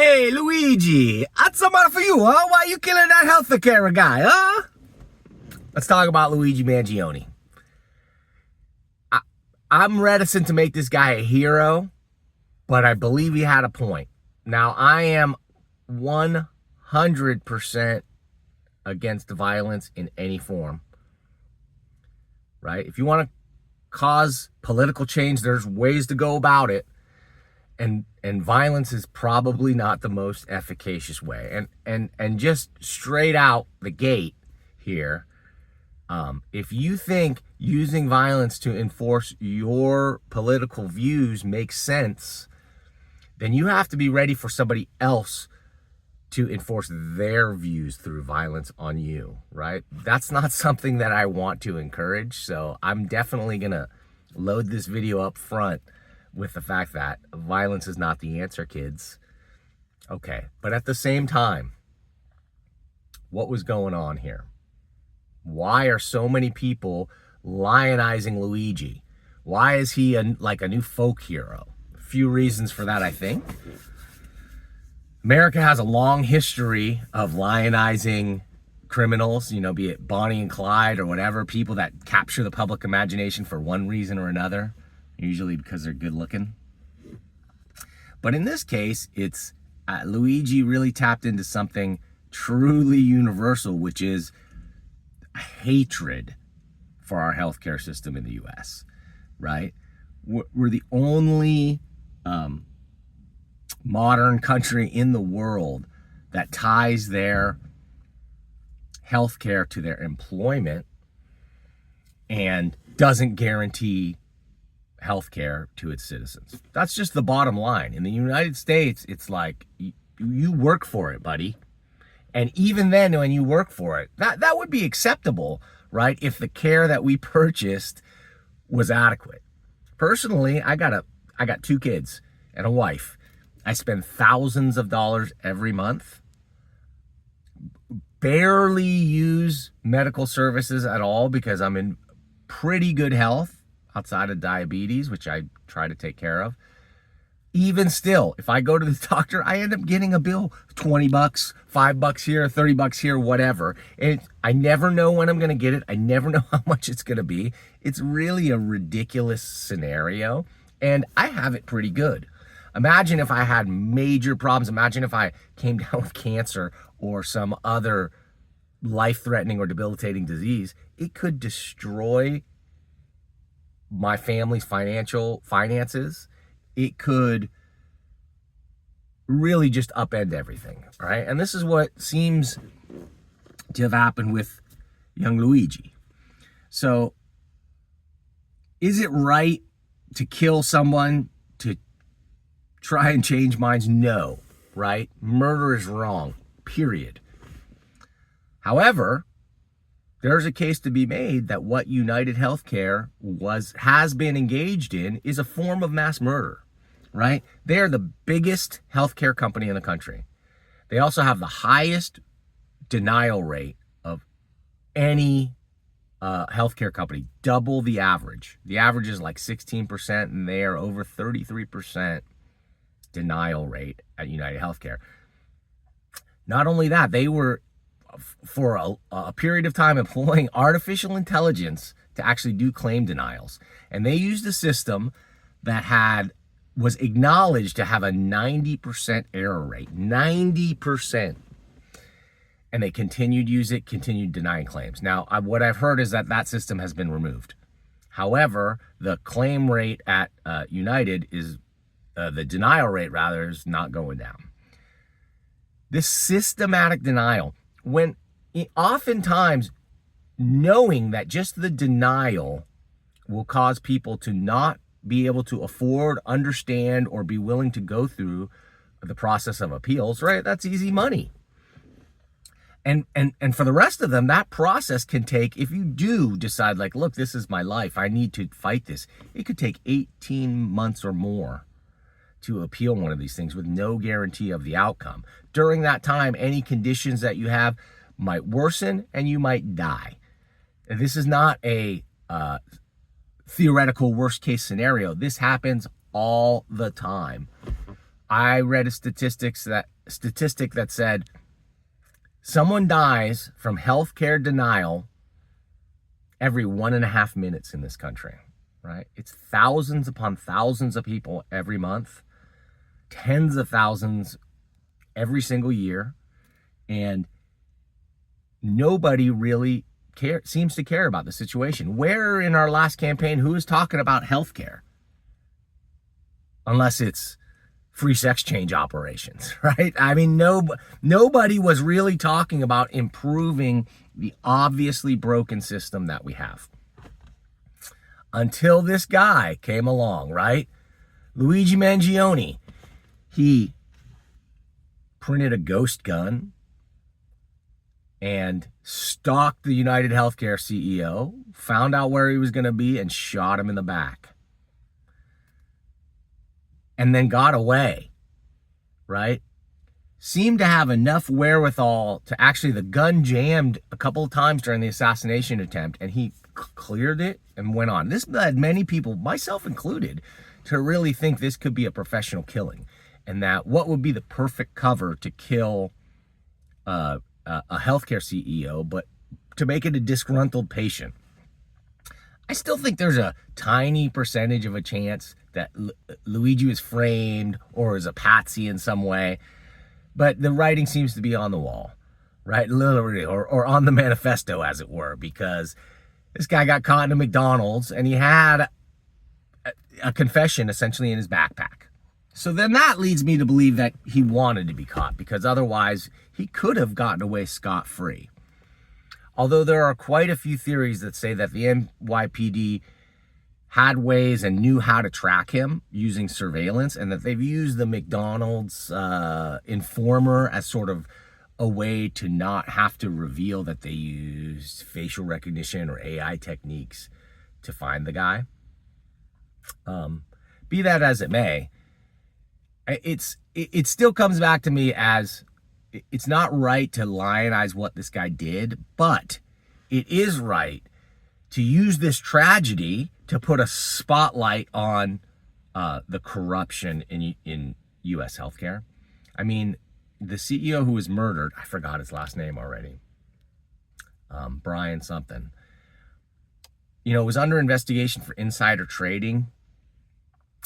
Hey, Luigi, what's the matter for you, huh? Why you killing that healthcare guy, huh? Let's talk about Luigi Mangione. I'm reticent to make this guy a hero, but I believe he had a point. Now, I am 100% against violence in any form, right? If you want to cause political change, there's ways to go about it. And violence is probably not the most efficacious way. And just straight out the gate here, if you think using violence to enforce your political views makes sense, then you have to be ready for somebody else to enforce their views through violence on you, right? That's not something that I want to encourage. So I'm definitely going to load this video up front with the fact that violence is not the answer, kids. Okay, but at the same time, what was going on here? Why are so many people lionizing Luigi? Why is he like a new folk hero? A few reasons for that, I think. America has a long history of lionizing criminals, be it Bonnie and Clyde or whatever, people that capture the public imagination for one reason or another, usually because they're good looking. But in this case, it's Luigi really tapped into something truly universal, which is hatred for our healthcare system in the U.S., right? We're the only modern country in the world that ties their healthcare to their employment and doesn't guarantee healthcare to its citizens. That's just the bottom line. In the United States, it's like you work for it, buddy. And even then, when you work for it, that would be acceptable, right? If the care that we purchased was adequate. Personally, I got 2 kids and a wife. I spend thousands of dollars every month. Barely use medical services at all because I'm in pretty good health outside of diabetes, which I try to take care of. Even still, if I go to the doctor, I end up getting a bill, $20, $5 here, $30 here, whatever. And I never know when I'm going to get it. I never know how much it's going to be. It's really a ridiculous scenario, and I have it pretty good. Imagine if I had major problems. Imagine if I came down with cancer or some other life-threatening or debilitating disease. It could destroy my family's finances. It could really just upend everything, right? And this is what seems to have happened with young Luigi. So, is it right to kill someone to try and change minds? No, right? Murder is wrong, period. However, there's a case to be made that what United Healthcare has been engaged in is a form of mass murder, right? They are the biggest healthcare company in the country. They also have the highest denial rate of any healthcare company, double the average. The average is like 16%, and they are over 33% denial rate at United Healthcare. Not only that, they were for a period of time employing artificial intelligence to actually do claim denials. And they used a system that was acknowledged to have a 90% error rate, 90%. And they continued denying claims. Now, what I've heard is that system has been removed. However, the claim rate at United is, the denial rate rather, is not going down. This systematic denial, when oftentimes knowing that just the denial will cause people to not be able to afford, understand, or be willing to go through the process of appeals, right? That's easy money. And for the rest of them, that process can take, if you do decide like, look, this is my life, I need to fight this, it could take 18 months or more to appeal one of these things with no guarantee of the outcome. During that time, any conditions that you have might worsen and you might die. And this is not a theoretical worst case scenario. This happens all the time. I read a statistic that said someone dies from healthcare denial every 1.5 minutes in this country, right? It's thousands upon thousands of people every month, tens of thousands every single year, and nobody really seems to care about the situation. Where in our last campaign, who is talking about healthcare? Unless it's free sex change operations, right? I mean, nobody was really talking about improving the obviously broken system that we have. Until this guy came along, right? Luigi Mangione. He printed a ghost gun and stalked the United Healthcare CEO, found out where he was going to be, and shot him in the back. And then got away, right? Seemed to have enough wherewithal to actually, the gun jammed a couple of times during the assassination attempt, and he cleared it and went on. This led many people, myself included, to really think this could be a professional killing, and that what would be the perfect cover to kill a healthcare CEO, but to make it a disgruntled patient. I still think there's a tiny percentage of a chance that Luigi was framed or is a patsy in some way, but the writing seems to be on the wall, right? Literally, or on the manifesto, as it were, because this guy got caught in a McDonald's and he had a confession essentially in his backpack. So then that leads me to believe that he wanted to be caught, because otherwise he could have gotten away scot-free. Although there are quite a few theories that say that the NYPD had ways and knew how to track him using surveillance, and that they've used the McDonald's informer as sort of a way to not have to reveal that they used facial recognition or AI techniques to find the guy. Be that as it may, it still comes back to me as it's not right to lionize what this guy did, but it is right to use this tragedy to put a spotlight on the corruption in U.S. healthcare. I mean, the CEO who was murdered, I forgot his last name already, Brian something, was under investigation for insider trading.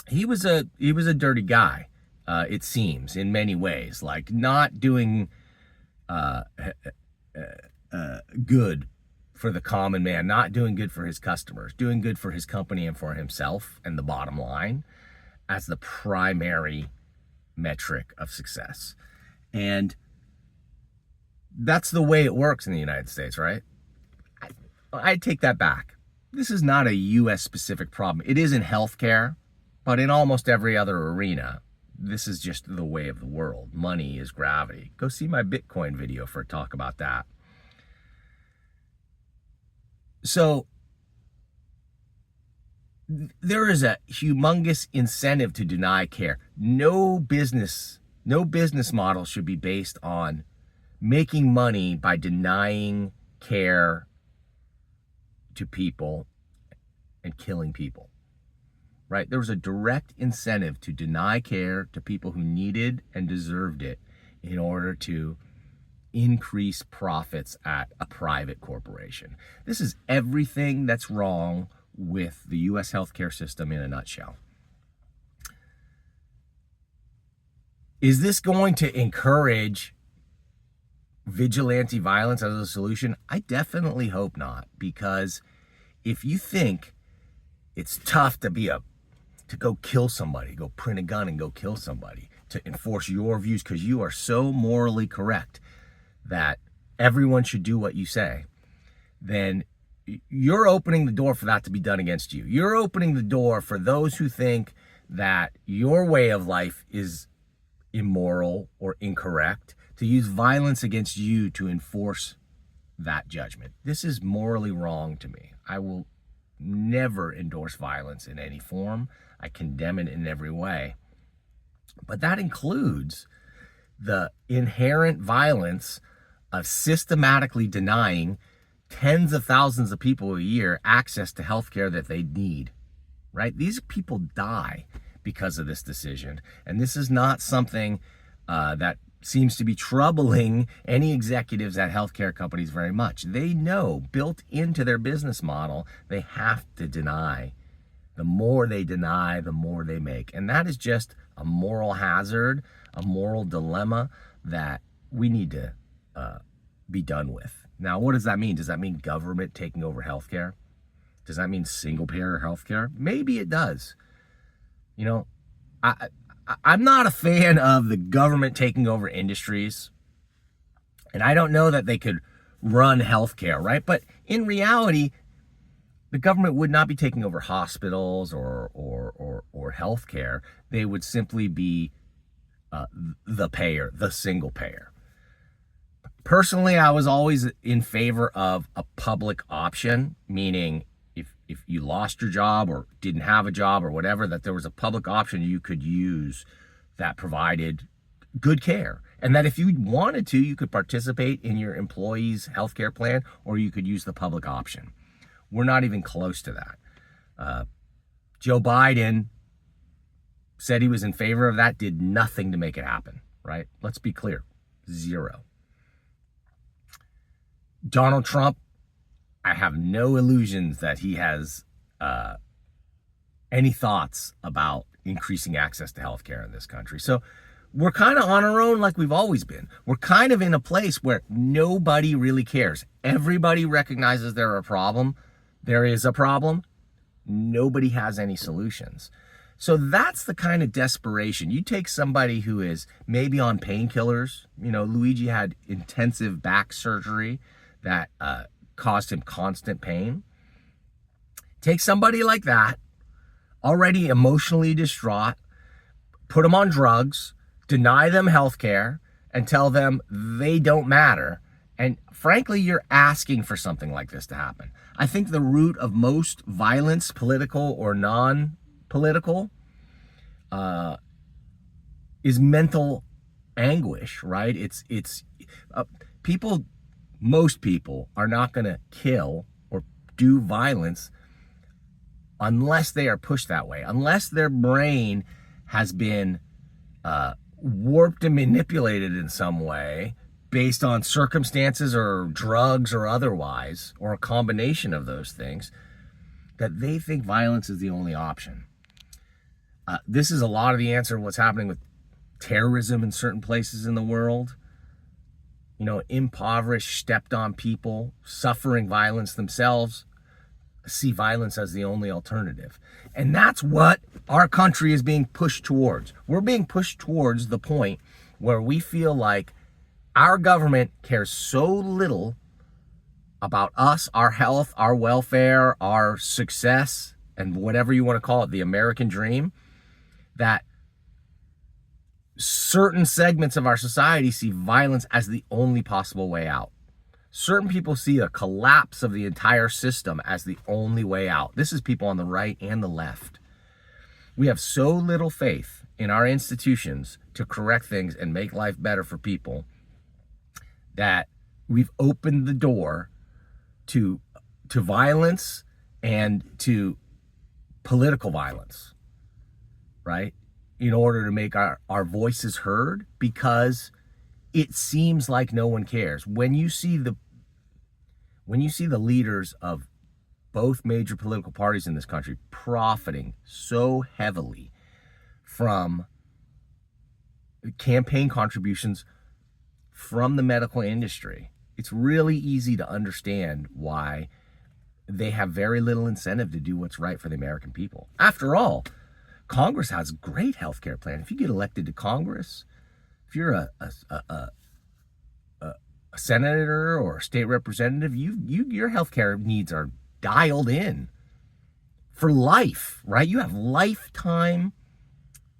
He was a dirty guy. It seems, in many ways, like not doing good for the common man, not doing good for his customers, doing good for his company and for himself and the bottom line as the primary metric of success. And that's the way it works in the United States, right? I take that back. This is not a U.S. specific problem. It is in healthcare, but in almost every other arena. This is just the way of the world. Money is gravity. Go see my Bitcoin video for a talk about that. So there is a humongous incentive to deny care. No business model should be based on making money by denying care to people and killing people. Right? There was a direct incentive to deny care to people who needed and deserved it in order to increase profits at a private corporation. This is everything that's wrong with the U.S. healthcare system in a nutshell. Is this going to encourage vigilante violence as a solution? I definitely hope not, because if you think it's tough to go kill somebody, go print a gun and go kill somebody to enforce your views because you are so morally correct that everyone should do what you say, then you're opening the door for that to be done against you. You're opening the door for those who think that your way of life is immoral or incorrect to use violence against you to enforce that judgment. This is morally wrong to me. I will never endorse violence in any form. I condemn it in every way. But that includes the inherent violence of systematically denying tens of thousands of people a year access to healthcare that they need, right? These people die because of this decision. And this is not something that seems to be troubling any executives at healthcare companies very much. They know, built into their business model, they have to deny. The more they deny, the more they make. And that is just a moral hazard, a moral dilemma that we need to be done with. Now, what does that mean? Does that mean government taking over healthcare? Does that mean single-payer healthcare? Maybe it does. You know, I'm not a fan of the government taking over industries, and I don't know that they could run healthcare, right? But in reality, the government would not be taking over hospitals or healthcare. They would simply be the payer, the single payer. Personally, I was always in favor of a public option, meaning if you lost your job or didn't have a job or whatever, that there was a public option you could use that provided good care. And that if you wanted to, you could participate in your employee's healthcare plan, or you could use the public option. We're not even close to that. Joe Biden said he was in favor of that, did nothing to make it happen, right? Let's be clear, zero. Donald Trump, I have no illusions that he has any thoughts about increasing access to healthcare in this country. So we're kind of on our own like we've always been. We're kind of in a place where nobody really cares. Everybody recognizes there is a problem. Nobody has any solutions. So that's the kind of desperation. You take somebody who is maybe on painkillers. You know, Luigi had intensive back surgery that caused him constant pain. Take somebody like that, already emotionally distraught, put them on drugs, deny them health care, and tell them they don't matter. And frankly, you're asking for something like this to happen. I think the root of most violence, political or non-political, is mental anguish, right? Most people are not going to kill or do violence unless they are pushed that way, unless their brain has been warped and manipulated in some way based on circumstances or drugs or otherwise, or a combination of those things, that they think violence is the only option. This is a lot of the answer of what's happening with terrorism in certain places in the world. You know, impoverished, stepped on people, suffering violence themselves, see violence as the only alternative. And that's what our country is being pushed towards. We're being pushed towards the point where we feel like our government cares so little about us, our health, our welfare, our success, and whatever you want to call it, the American dream, that certain segments of our society see violence as the only possible way out. Certain people see a collapse of the entire system as the only way out. This is people on the right and the left. We have so little faith in our institutions to correct things and make life better for people that we've opened the door to violence and to political violence, right? In order to make our voices heard, because it seems like no one cares. When you see the leaders of both major political parties in this country profiting so heavily from campaign contributions from the medical industry, it's really easy to understand why they have very little incentive to do what's right for the American people. After all, Congress has a great healthcare plan. If you get elected to Congress, if you're a senator or a state representative, your healthcare needs are dialed in for life, right? You have lifetime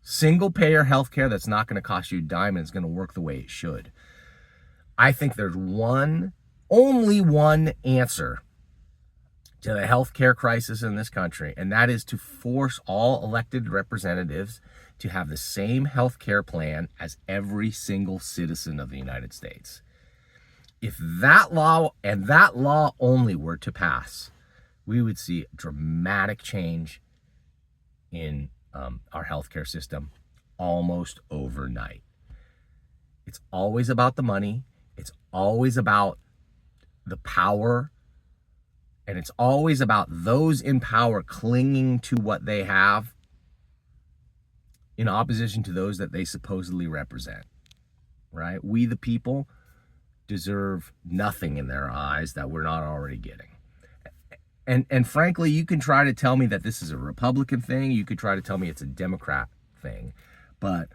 single-payer healthcare that's not going to cost you a dime and it's going to work the way it should. I think there's only one answer to the healthcare crisis in this country, and that is to force all elected representatives to have the same healthcare plan as every single citizen of the United States. If that law, and that law only, were to pass, we would see dramatic change in our healthcare system almost overnight. It's always about the money. It's always about the power. And it's always about those in power clinging to what they have in opposition to those that they supposedly represent, right? We, the people, deserve nothing in their eyes that we're not already getting. And frankly, you can try to tell me that this is a Republican thing. You could try to tell me it's a Democrat thing. But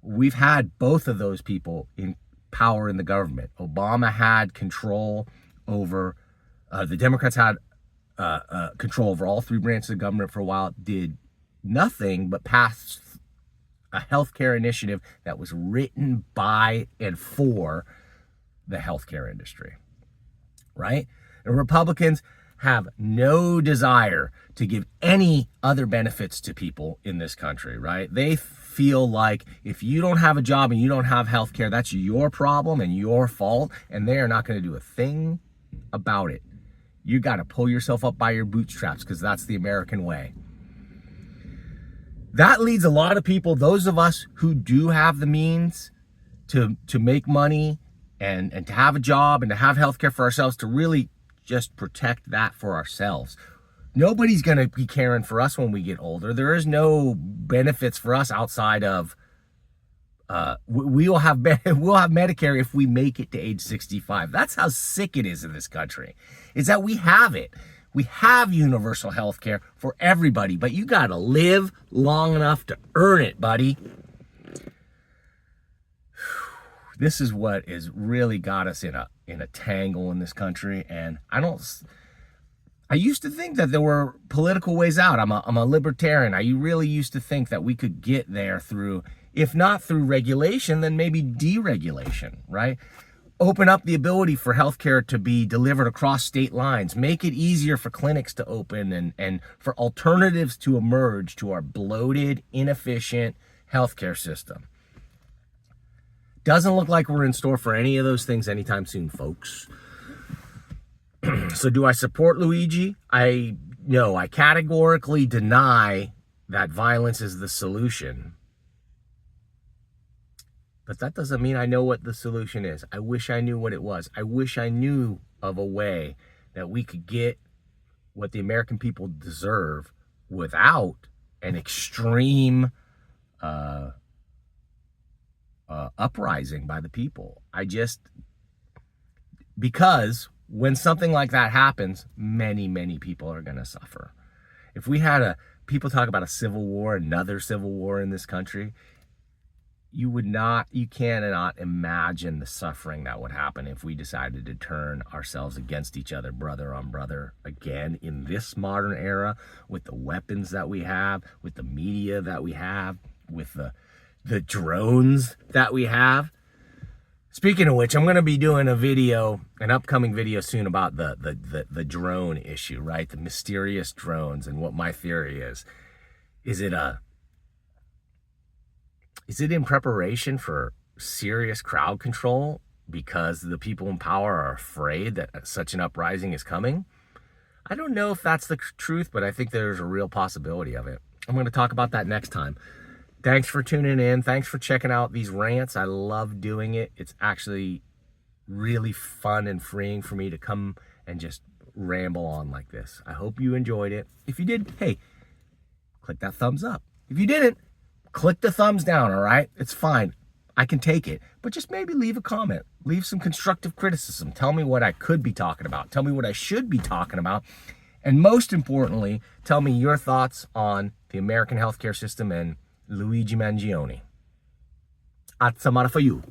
we've had both of those people in power in the government. Obama had control over, the Democrats had control over all three branches of government for a while, did nothing but pass a healthcare initiative that was written by and for the healthcare industry, right? And Republicans have no desire to give any other benefits to people in this country, right? They feel like if you don't have a job and you don't have health care, that's your problem and your fault, and they are not going to do a thing about it. You got to pull yourself up by your bootstraps because that's the American way. That leads a lot of people, those of us who do have the means to make money and to have a job and to have health care for ourselves, to really just protect that for ourselves. Nobody's going to be caring for us when we get older. There is no benefits for us outside of we'll have Medicare if we make it to age 65. That's how sick it is in this country. Is that we have it. We have universal health care for everybody, but you got to live long enough to earn it, buddy. This is what has really got us in a tangle in this country, and I used to think that there were political ways out. I'm a libertarian. I really used to think that we could get there through, if not through regulation, then maybe deregulation, right? Open up the ability for healthcare to be delivered across state lines. Make it easier for clinics to open and for alternatives to emerge to our bloated, inefficient healthcare system. Doesn't look like we're in store for any of those things anytime soon, folks. So do I support Luigi? No, I categorically deny that violence is the solution. But that doesn't mean I know what the solution is. I wish I knew what it was. I wish I knew of a way that we could get what the American people deserve without an extreme uprising by the people. Because when something like that happens, many, many people are going to suffer. If we had people talk about a civil war, another civil war in this country, you cannot imagine the suffering that would happen if we decided to turn ourselves against each other, brother on brother, again in this modern era, with the weapons that we have, with the media that we have, with the drones that we have. Speaking of which, I'm going to be doing an upcoming video soon about the drone issue, right? The mysterious drones, and what my theory is. Is it in preparation for serious crowd control because the people in power are afraid that such an uprising is coming? I don't know if that's the truth, but I think there's a real possibility of it. I'm going to talk about that next time. Thanks for tuning in. Thanks for checking out these rants. I love doing it. It's actually really fun and freeing for me to come and just ramble on like this. I hope you enjoyed it. If you did, hey, click that thumbs up. If you didn't, click the thumbs down, all right? It's fine. I can take it. But just maybe leave a comment. Leave some constructive criticism. Tell me what I could be talking about. Tell me what I should be talking about. And most importantly, tell me your thoughts on the American healthcare system and Luigi Mangione. Azza for you.